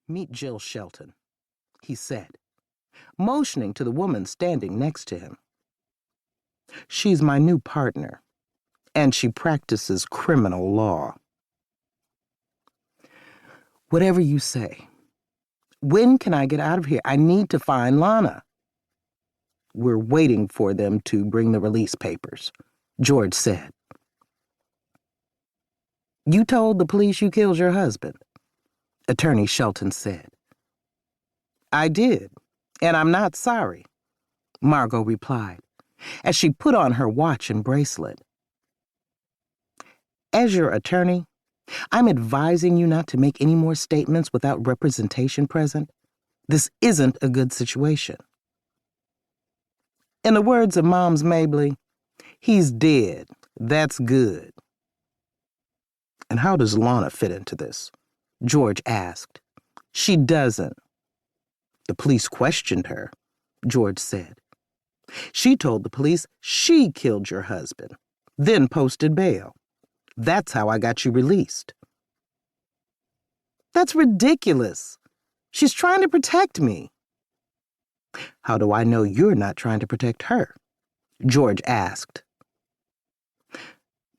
"Meet Jill Shelton," he said, motioning to the woman standing next to him. "She's my new partner, and she practices criminal law." "Whatever you say. When can I get out of here? I need to find Lana." "We're waiting for them to bring the release papers," George said. "You told the police you killed your husband," Attorney Shelton said. "I did, and I'm not sorry," Margo replied, as she put on her watch and bracelet. "As your attorney, I'm advising you not to make any more statements without representation present. This isn't a good situation. In the words of Mom's Mabley, he's dead. That's good." "And how does Lana fit into this?" George asked. "She doesn't." "The police questioned her," George said. "She told the police she killed your husband, then posted bail. That's how I got you released." "That's ridiculous. She's trying to protect me." "How do I know you're not trying to protect her?" George asked.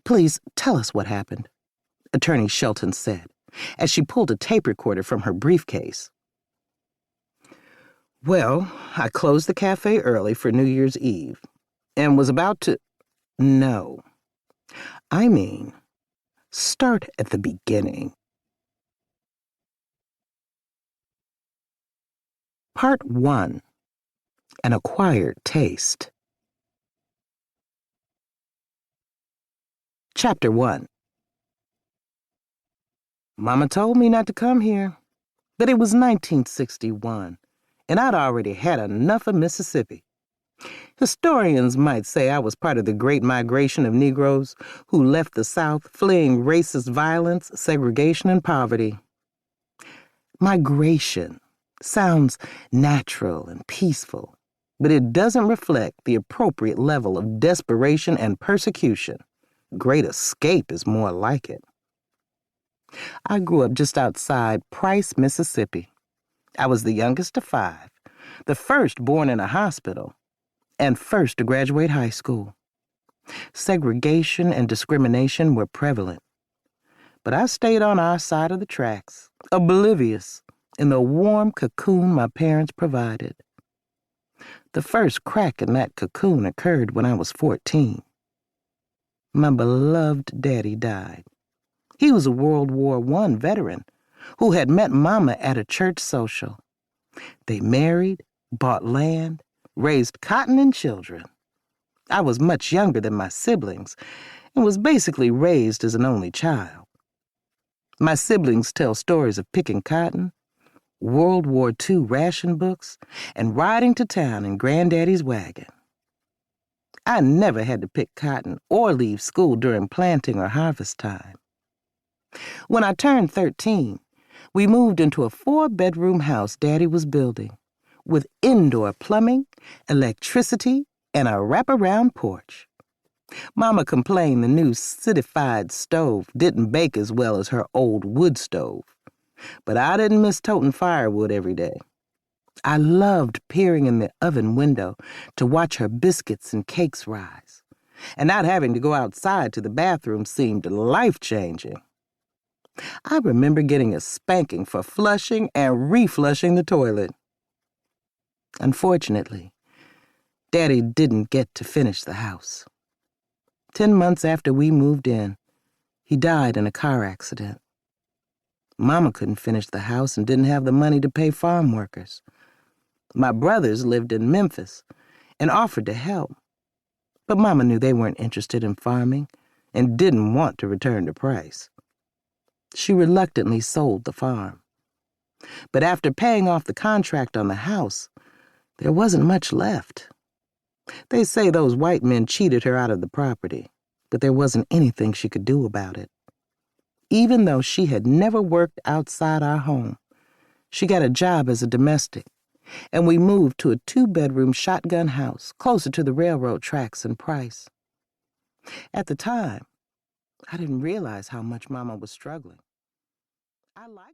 "Please tell us what happened," Attorney Shelton said, as she pulled a tape recorder from her briefcase. "Well, I closed the cafe early for New Year's Eve and was about to... No. I mean, start at the beginning." Part 1. An Acquired Taste. Chapter 1. Mama told me not to come here, but it was 1961, and I'd already had enough of Mississippi. Historians might say I was part of the great migration of Negroes who left the South fleeing racist violence, segregation, and poverty. Migration sounds natural and peaceful, but it doesn't reflect the appropriate level of desperation and persecution. Great Escape is more like it. I grew up just outside Price, Mississippi. I was the youngest of 5, the first born in a hospital, and first to graduate high school. Segregation and discrimination were prevalent, but I stayed on our side of the tracks, oblivious in the warm cocoon my parents provided. The first crack in that cocoon occurred when I was 14. My beloved daddy died. He was a World War I veteran who had met Mama at a church social. They married, bought land, raised cotton and children. I was much younger than my siblings and was basically raised as an only child. My siblings tell stories of picking cotton, World War II ration books, and riding to town in Granddaddy's wagon. I never had to pick cotton or leave school during planting or harvest time. When I turned 13, we moved into a 4-bedroom house Daddy was building, with indoor plumbing, electricity, and a wraparound porch. Mama complained the new citified stove didn't bake as well as her old wood stove, but I didn't miss toting firewood every day. I loved peering in the oven window to watch her biscuits and cakes rise, and not having to go outside to the bathroom seemed life-changing. I remember getting a spanking for flushing and reflushing the toilet. Unfortunately, Daddy didn't get to finish the house. 10 months after we moved in, he died in a car accident. Mama couldn't finish the house and didn't have the money to pay farm workers. My brothers lived in Memphis and offered to help, but Mama knew they weren't interested in farming and didn't want to return to Price. She reluctantly sold the farm. But after paying off the contract on the house, there wasn't much left. They say those white men cheated her out of the property, but there wasn't anything she could do about it. Even though she had never worked outside our home, she got a job as a domestic, and we moved to a 2-bedroom shotgun house closer to the railroad tracks in Price. At the time, I didn't realize how much Mama was struggling. I liked